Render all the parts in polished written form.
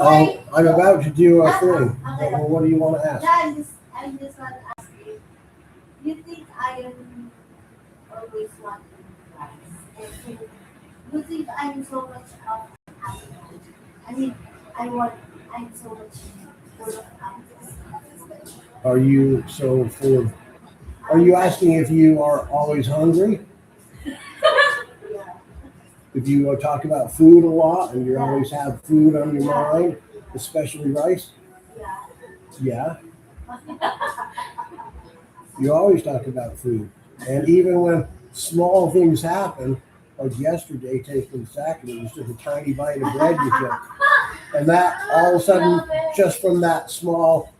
I'm about to do a thing. Well, what do you want to ask? I just want to ask you. You think I am always wanting rice? And you think I'm so much of appetite? I mean, I'm so much full of appetite. Are you so full of? Are you asking if you are always hungry? Yeah. If you talk about food a lot and you always have food on your mind, especially rice? Yeah. Yeah. You always talk about food. And even when small things happen, like yesterday taking the sacrament, it was just a tiny bite of bread you took. And that all of a sudden, just from that small,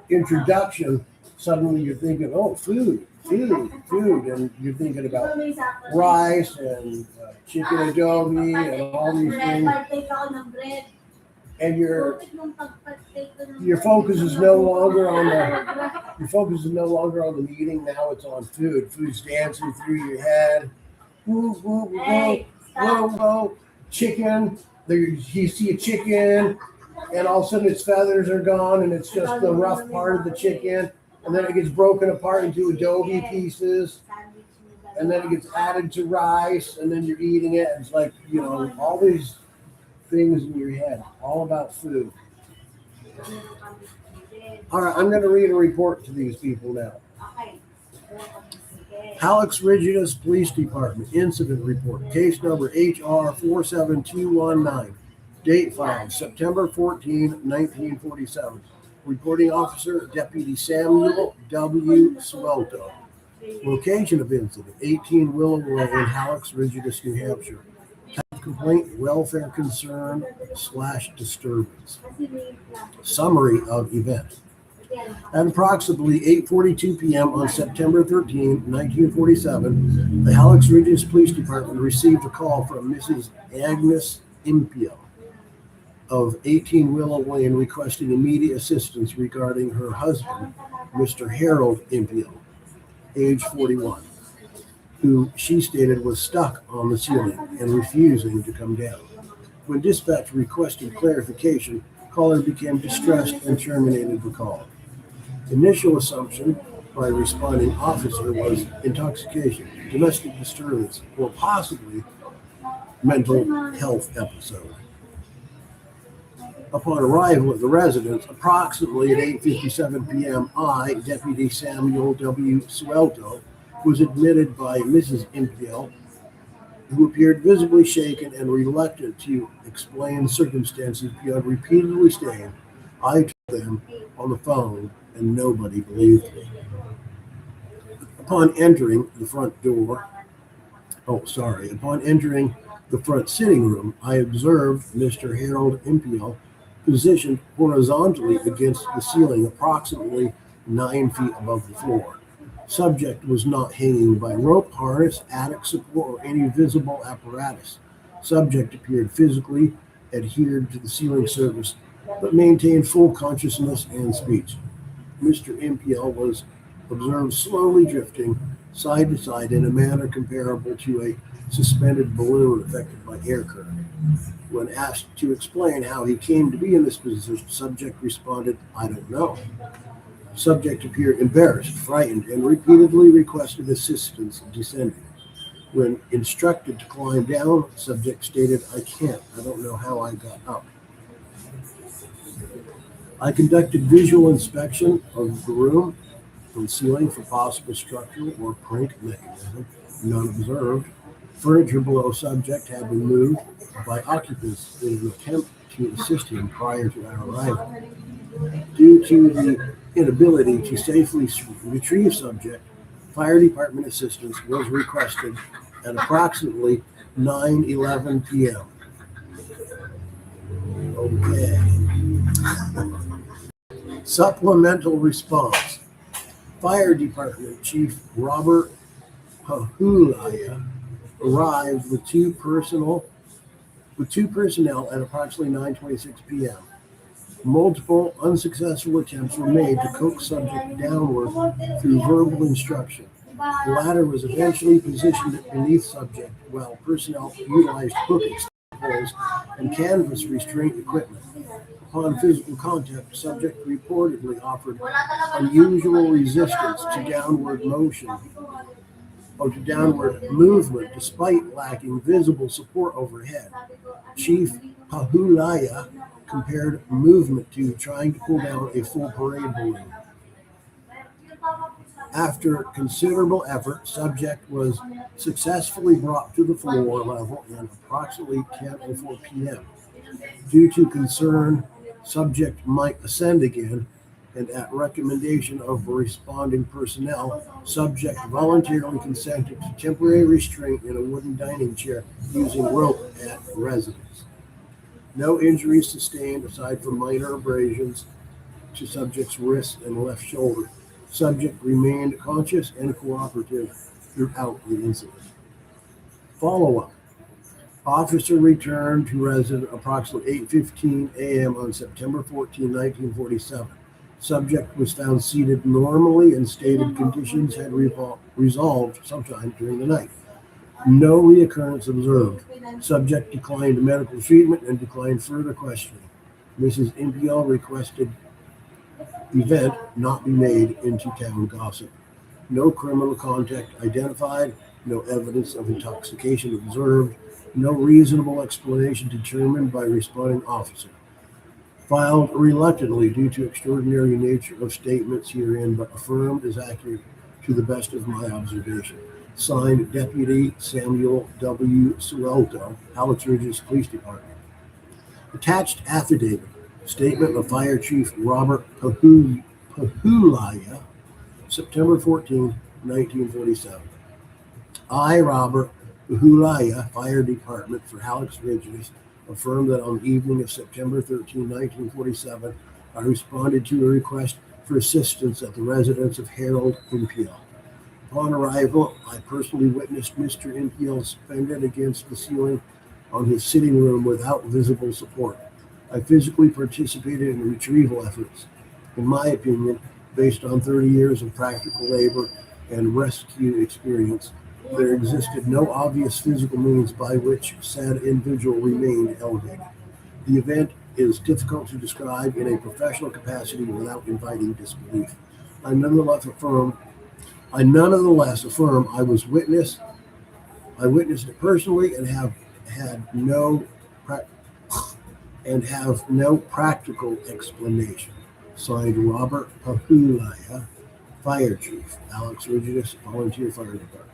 introduction, suddenly you're thinking, oh, food, and you're thinking about rice and chicken adobe and all these things. And your focus is no longer on the meeting. Now it's on food. Food's dancing through your head. Whoa, whoa, whoa, whoa, whoa. Chicken. There, you see a chicken, and all of a sudden its feathers are gone, and it's just the rough part of the chicken, and then it gets broken apart into adobe pieces, and then it gets added to rice, and then you're eating it. It's like, all these things in your head, all about food. All right, I'm going to read a report to these people now. Hallux Rigidus Police Department Incident Report, case number HR 47219, date filed September 14, 1947. Reporting officer, Deputy Samuel W. Suelto. Location of incident, 18 Willow Way in Hallux, Rigidus, New Hampshire. Complaint, welfare concern / disturbance. Summary of event. At approximately 8:42 p.m. on September 13, 1947, the Hallux Rigidus Police Department received a call from Mrs. Agnes Impio of 18 Willow Lane requesting immediate assistance regarding her husband, Mr. Harold Impio, age 41. Who she stated was stuck on the ceiling and refusing to come down. When dispatch requested clarification, caller became distressed and terminated the call. Initial assumption by responding officer was intoxication, domestic disturbance, or possibly mental health episode. Upon arrival at the residence, approximately at 8:57 p.m., I, Deputy Samuel W. Suelto, was admitted by Mrs. Impio, who appeared visibly shaken and reluctant to explain circumstances beyond repeatedly saying, I told them on the phone and nobody believed me. Upon entering the front sitting room, I observed Mr. Harold Impio positioned horizontally against the ceiling approximately 9 feet above the floor. Subject was not hanging by rope, harness, attic support, or any visible apparatus. Subject appeared physically adhered to the ceiling surface, but maintained full consciousness and speech. Mr. Impio was observed slowly drifting side to side in a manner comparable to a suspended balloon affected by air current. When asked to explain how he came to be in this position, subject responded, I don't know. Subject appeared embarrassed, frightened, and repeatedly requested assistance descending. When instructed to climb down, subject stated, I can't. I don't know how I got up. I conducted visual inspection of the room from ceiling for possible structural or prank mechanism. None observed. Furniture below subject had been moved by occupants in an attempt to assist him prior to our arrival. Due to the inability to safely retrieve subject, fire department assistance was requested at approximately 9:11 p.m. Okay. Supplemental response. Fire Department Chief Robert Hahulaya arrived with two personnel at approximately 9:26 p.m. Multiple unsuccessful attempts were made to coax subject downward through verbal instruction. The latter was eventually positioned beneath subject while personnel utilized hook poles and canvas restraint equipment. Upon physical contact, subject reportedly offered unusual resistance to downward motion or to downward movement despite lacking visible support overhead. Chief Pahulaya compared movement to trying to pull down a full parade balloon. After considerable effort, subject was successfully brought to the floor level at approximately 10:04 p.m. Due to concern subject might ascend again, and at recommendation of responding personnel, subject voluntarily consented to temporary restraint in a wooden dining chair using rope at residence. No injuries sustained aside from minor abrasions to subject's wrist and left shoulder. Subject remained conscious and cooperative throughout the incident. Follow-up. Officer returned to residence approximately 8:15 a.m. on September 14, 1947. Subject was found seated normally and stated conditions had resolved sometime during the night. No reoccurrence observed. Subject declined medical treatment and declined further questioning. Mrs. Impiel requested event not be made into town gossip. No criminal contact identified, no evidence of intoxication observed, no reasonable explanation determined by responding officer. Filed reluctantly due to extraordinary nature of statements herein, but affirmed as accurate to the best of my observation. Signed, Deputy Samuel W. Suelto, Hallux Police Department. Attached affidavit. Statement of Fire Chief Robert Pahulaya, September 14, 1947. I, Robert Pahulaya, Fire Department for Hallux Rigidus, affirm that on the evening of September 13, 1947, I responded to a request for assistance at the residence of Harold Impiel. Upon arrival, I personally witnessed Mr. Impiel suspended against the ceiling on his sitting room without visible support. I physically participated in retrieval efforts. In my opinion, based on 30 years of practical labor and rescue experience, there existed no obvious physical means by which said individual remained elevated. The event is difficult to describe in a professional capacity without inviting disbelief. I nonetheless affirm I witnessed it personally and have no practical explanation. Signed, Robert Pahulaya, Fire Chief, Hallux Rigidus, Volunteer Fire Department.